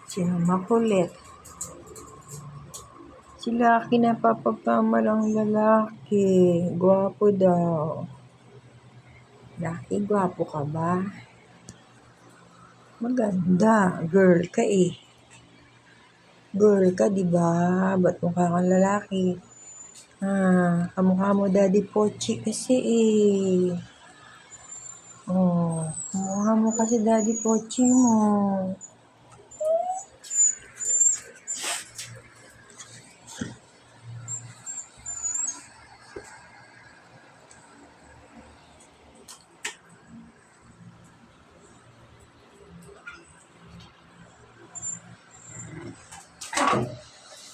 Sino makulit? Sila kinapapagkamalang lalaki. Gwapo daw. Laki, gwapo ka ba? Maganda. Girl ka eh. Girl ka, diba? Ba't mukha kang lalaki? Kamukha mo Daddy Pochi kasi eh. Oh, kamukha mo kasi Daddy Pochi mo.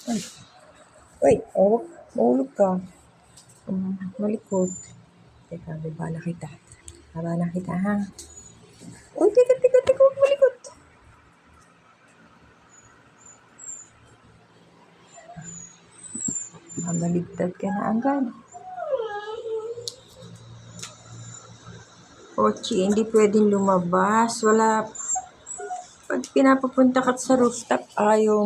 Ay. Wait, oh, mahulog ka. Malikot. Teka, baba na kita. Baba na kita, ha? Uy, teka, huwag malikot. Mabaligtad ka na agad. Pochi, hindi pwedeng lumabas. Wala. Pag pinapapunta ka sa rooftop, ayaw